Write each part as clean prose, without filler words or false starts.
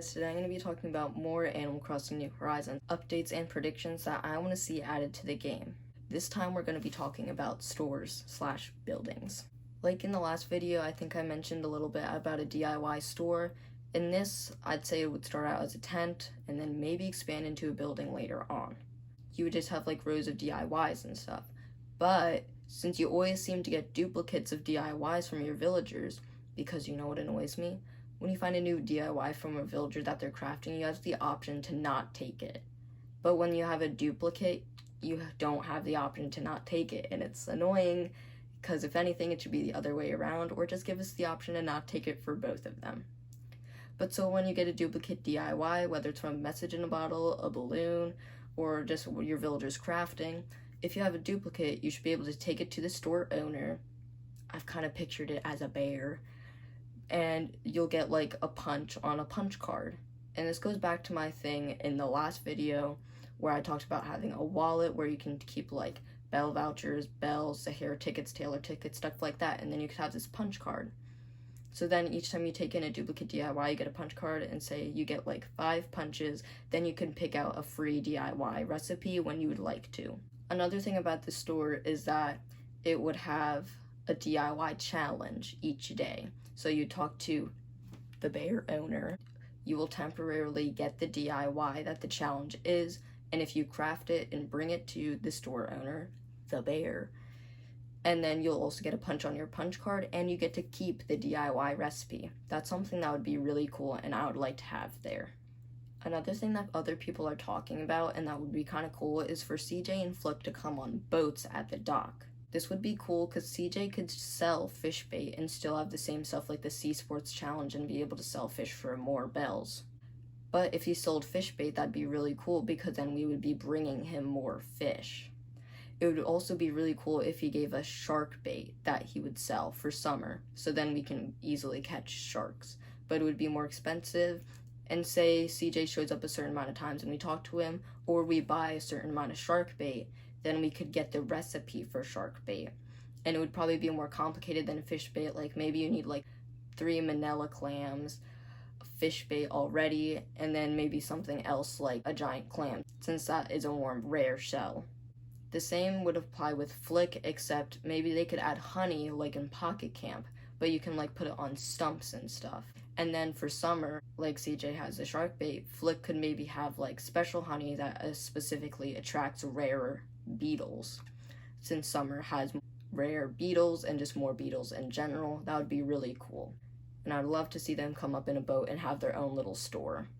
Today I'm going to be talking about more Animal Crossing New Horizons updates and predictions that I want to see added to the game. This time we're going to be talking about stores/buildings. Like in the last video, I think I mentioned a little bit about a DIY store. In this, I'd say it would start out as a tent and then maybe expand into a building later on. You would just have like rows of DIYs and stuff. But since you always seem to get duplicates of DIYs from your villagers, because you know what annoys me? When you find a new DIY from a villager that they're crafting, you have the option to not take it. But when you have a duplicate, you don't have the option to not take it, and it's annoying because if anything, it should be the other way around, or just give us the option to not take it for both of them. But so when you get a duplicate DIY, whether it's from a message in a bottle, a balloon, or just what your villager's crafting, if you have a duplicate, you should be able to take it to the store owner. I've kind of pictured it as a bear. And you'll get like a punch on a punch card. And this goes back to my thing in the last video where I talked about having a wallet where you can keep like bell vouchers, bells, Sahara tickets, Taylor tickets, stuff like that, and then you could have this punch card. So then each time you take in a duplicate DIY, you get a punch card and say you get like 5 punches, then you can pick out a free DIY recipe when you would like to. Another thing about the store is that it would have a DIY challenge each day. So you talk to the bear owner, you will temporarily get the DIY that the challenge is, and if you craft it and bring it to the store owner, the bear, and then you'll also get a punch on your punch card, and you get to keep the DIY recipe. That's something that would be really cool, and I would like to have there. Another thing that other people are talking about, and that would be kind of cool, is for CJ and Flick to come on boats at the dock. This would be cool because CJ could sell fish bait and still have the same stuff like the Sea Sports Challenge and be able to sell fish for more bells. But if he sold fish bait, that'd be really cool because then we would be bringing him more fish. It would also be really cool if he gave us shark bait that he would sell for summer, so then we can easily catch sharks. But it would be more expensive, and say CJ shows up a certain amount of times and we talk to him, or we buy a certain amount of shark bait, then we could get the recipe for shark bait. And it would probably be more complicated than fish bait, like maybe you need like 3 manila clams, fish bait already, and then maybe something else like a giant clam, since that is a more rare shell. The same would apply with Flick, except maybe they could add honey like in Pocket Camp, but you can like put it on stumps and stuff. And then for summer, like CJ has the shark bait, Flick could maybe have like special honey that specifically attracts rarer beetles. Since summer has rare beetles and just more beetles in general, that would be really cool. And I'd love to see them come up in a boat and have their own little store.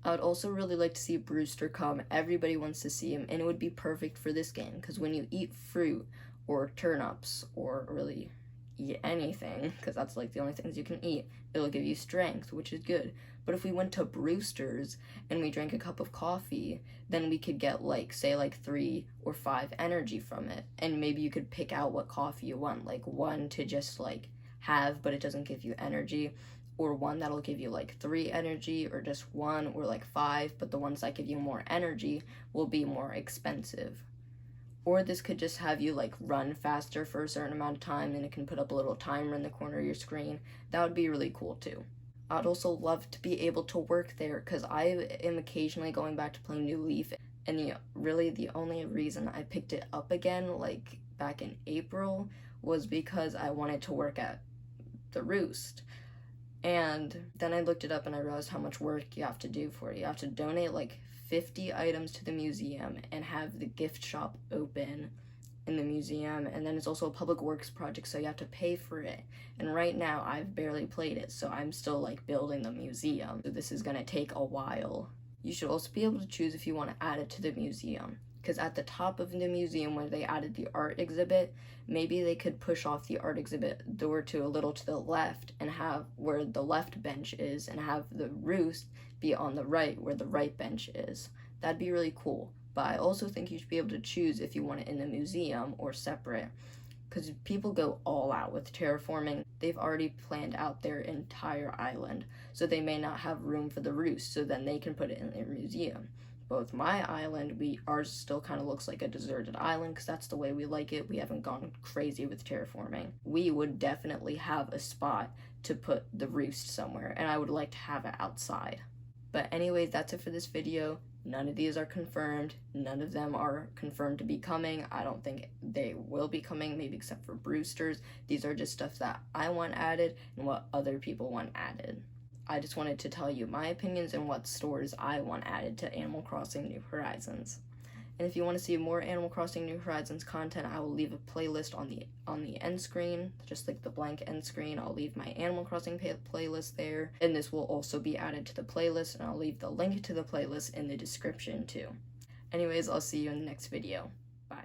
I would also really like to see Brewster come. Everybody wants to see him, and it would be perfect for this game because when you eat fruit or turnips or really eat anything, because that's like the only things you can eat, it'll give you strength, which is good. But if we went to Brewsters and we drank a cup of coffee, then we could get like, say like 3 or 5 energy from it. And maybe you could pick out what coffee you want, like one to just like have, but it doesn't give you energy, or one that'll give you like 3 energy, or just 1 or like 5, but the ones that give you more energy will be more expensive. Or this could just have you like run faster for a certain amount of time, and it can put up a little timer in the corner of your screen. That would be really cool too. I'd also love to be able to work there because I am occasionally going back to playing New Leaf, and the only reason I picked it up again like back in April was because I wanted to work at the Roost. And then I looked it up and I realized how much work you have to do for it. You have to donate like 50 items to the museum and have the gift shop open in the museum, and then it's also a public works project, so you have to pay for it. And right now I've barely played it, so I'm still like building the museum, so this is gonna take a while. You should also be able to choose if you want to add it to the museum, because at the top of the museum where they added the art exhibit, maybe they could push off the art exhibit door to a little to the left and have where the left bench is, and have the Roost be on the right where the right bench is. That'd be really cool. But I also think you should be able to choose if you want it in the museum or separate, because people go all out with terraforming. They've already planned out their entire island, so they may not have room for the Roost, so then they can put it in their museum. But with my island, ours still kind of looks like a deserted island because that's the way we like it. We haven't gone crazy with terraforming. We would definitely have a spot to put the Roost somewhere, and I would like to have it outside. But anyways, that's it for this video. None of these are confirmed. None of them are confirmed to be coming. I don't think they will be coming, maybe except for Brewsters. These are just stuff that I want added and what other people want added. I just wanted to tell you my opinions and what stores I want added to Animal Crossing New Horizons. And if you want to see more Animal Crossing New Horizons content, I will leave a playlist on the end screen, just like the blank end screen. I'll leave my Animal Crossing playlist there, and this will also be added to the playlist, and I'll leave the link to the playlist in the description too. Anyways, I'll see you in the next video. Bye.